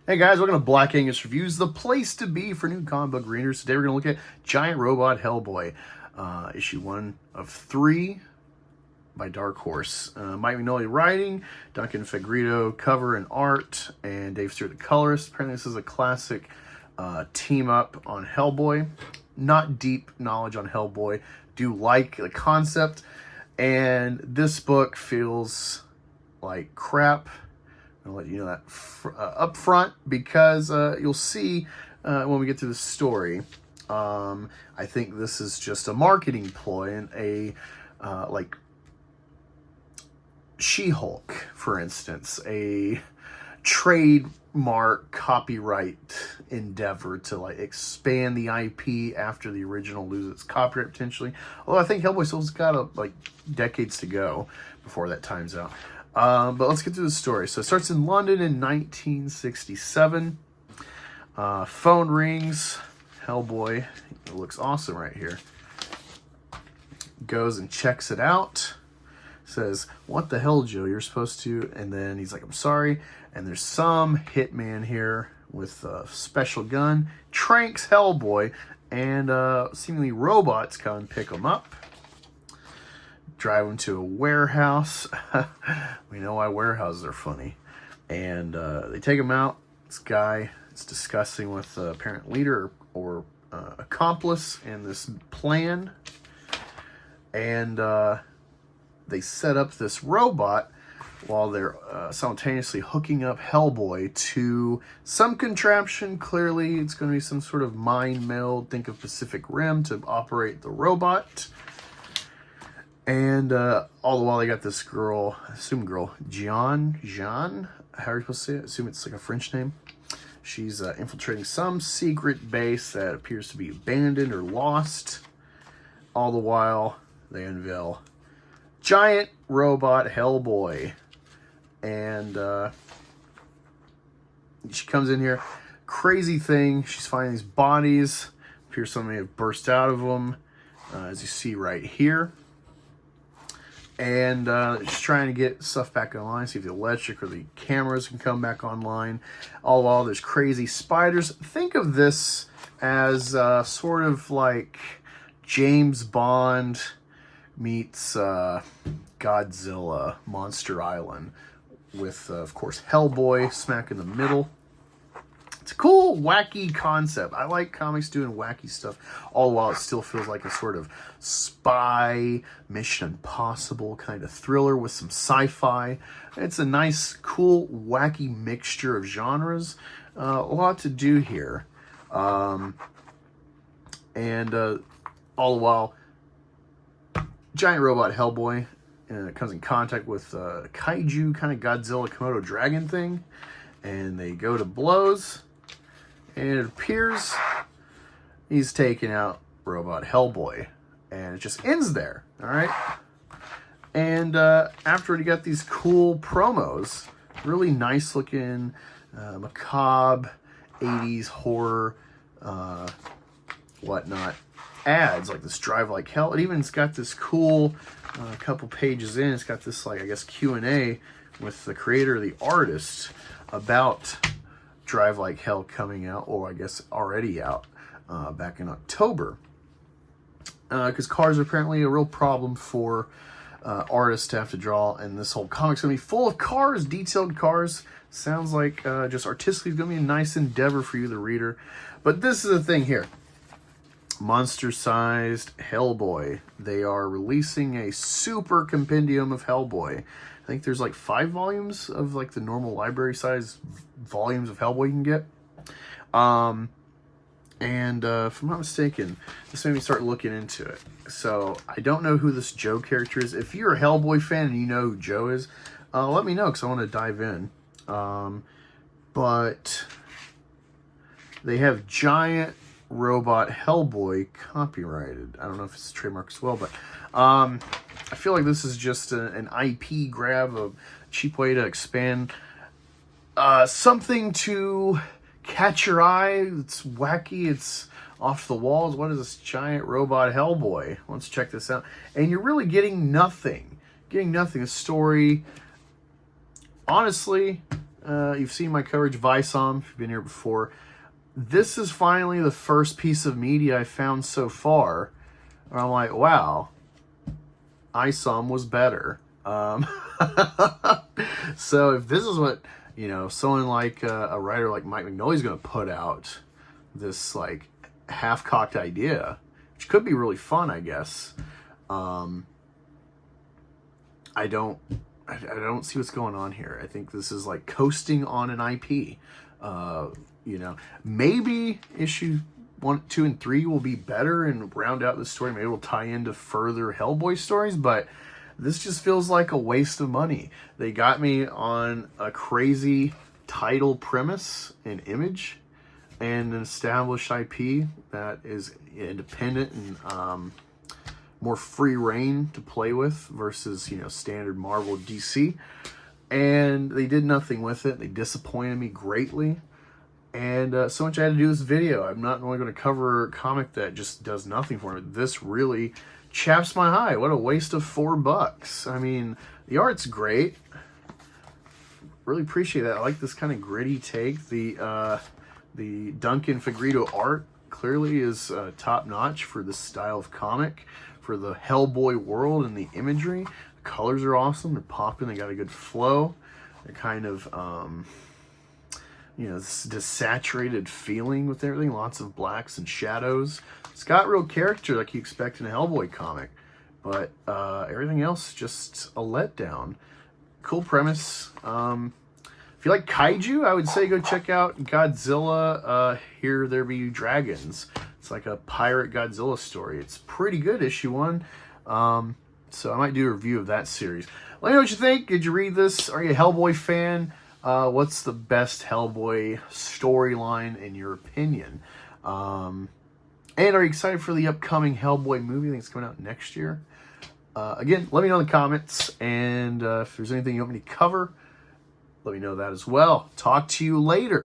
Hey guys, welcome to Black Angus Reviews, the place to be for new comic book readers. Today we're going to look at Giant Robot Hellboy, issue 1 of 3 by Dark Horse. Mike Mignola writing, Duncan Fegredo cover and art, and Dave Stewart the colorist. Apparently this is a classic team up on Hellboy. Not deep knowledge on Hellboy. Do like the concept, and this book feels like crap. I'll let you know that up front because you'll see when we get to the story. I think this is just a marketing ploy and a like She-Hulk, for instance, a trademark copyright endeavor to like expand the IP after the original loses its copyright potentially. Although I think Hellboy still's got like decades to go before that time's out. But let's get to the story. So it starts in London in 1967. Phone rings. Hellboy, it looks awesome right here, goes and checks it out. Says, "What the hell, Joe? You're supposed to..." And then he's like, "I'm sorry." And there's some hitman here with a special gun. Tranks Hellboy. And seemingly robots come and pick him up. Drive him to a warehouse. We know why warehouses are funny. And they take him out. This guy is discussing with the apparent leader or accomplice in this plan. And they set up this robot while they're simultaneously hooking up Hellboy to some contraption. Clearly, it's going to be some sort of mind meld. Think of Pacific Rim to operate the robot. And all the while they got this girl, I assume girl, Jean, how are you supposed to say it? I assume it's like a French name. She's infiltrating some secret base that appears to be abandoned or lost. All the while they unveil Giant Robot Hellboy. And she comes in here, crazy thing, she's finding these bodies. Appears somebody have burst out of them, as you see right here. And just trying to get stuff back online, see if the electric or the cameras can come back online. All while there's crazy spiders. Think of this as sort of like James Bond meets Godzilla, Monster Island, with, of course, Hellboy smack in the middle. It's a cool, wacky concept. I like comics doing wacky stuff, all while it still feels like a sort of spy, Mission Impossible kind of thriller with some sci-fi. It's a nice, cool, wacky mixture of genres. A lot to do here. And all the while, Giant Robot Hellboy comes in contact with a kaiju kind of Godzilla Komodo dragon thing. And they go to blows. And it appears he's taking out Robot Hellboy. And it just ends there. Alright? And afterward, you got these cool promos. Really nice looking, macabre, 80s horror, whatnot. Ads like this Drive Like Hell. It even's got this cool, couple pages in. It's got this, like, I guess, Q&A with the creator, the artist, about Drive Like Hell coming out, or I guess already out, back in October. Because cars are apparently a real problem for artists to have to draw, and this whole comic's going to be full of cars, detailed cars. Sounds like just artistically it's going to be a nice endeavor for you, the reader. But this is the thing here. Monster-sized Hellboy. They are releasing a super compendium of Hellboy. I think there's like 5 volumes of like the normal library size volumes of Hellboy you can get. If I'm not mistaken, this made me start looking into it. So I don't know who this Joe character is. If you're a Hellboy fan and you know who Joe is, let me know because I want to dive in. But they have Giant Robot Hellboy copyrighted. I don't know if it's a trademark as well, but I feel like this is just an IP grab, a cheap way to expand something to catch your eye. It's wacky, it's off the walls. What is this Giant Robot Hellboy? Let's check this out. And you're really getting nothing. The story, honestly, you've seen my coverage of Isom, if you've been here before. This is finally the first piece of media I found so far where I'm like, wow, Isom was better. So if this is what, you know, someone like a writer like Mike Mignoli's going to put out, this like half-cocked idea, which could be really fun, I guess. I don't see what's going on here. I think this is like coasting on an IP. You know, maybe issue 1, 2, and 3 will be better and round out the story. Maybe it'll tie into further Hellboy stories, but this just feels like a waste of money. They got me on a crazy title premise and image and an established IP that is independent and more free reign to play with versus, you know, standard Marvel DC. And they did nothing with it. They disappointed me greatly. And so much I had to do this video. I'm not only going to cover a comic that just does nothing for me. This really chaps my eye. What a waste of $4. I mean, the art's great. Really appreciate that. I like this kind of gritty take. The Duncan Fegredo art clearly is top-notch for this style of comic, for the Hellboy world and the imagery. The colors are awesome. They're popping. They got a good flow. They're kind of, you know, this desaturated feeling with everything. Lots of blacks and shadows. It's got real character like you expect in a Hellboy comic. But everything else just a letdown. Cool premise. If you like kaiju, I would say go check out Godzilla, Here There Be Dragons. It's like a pirate Godzilla story. It's pretty good, issue 1. So I might do a review of that series. Let me know what you think. Did you read this? Are you a Hellboy fan? What's the best Hellboy storyline in your opinion? And are you excited for the upcoming Hellboy movie? I think it's coming out next year. Again, let me know in the comments. And if there's anything you want me to cover, let me know that as well. Talk to you later.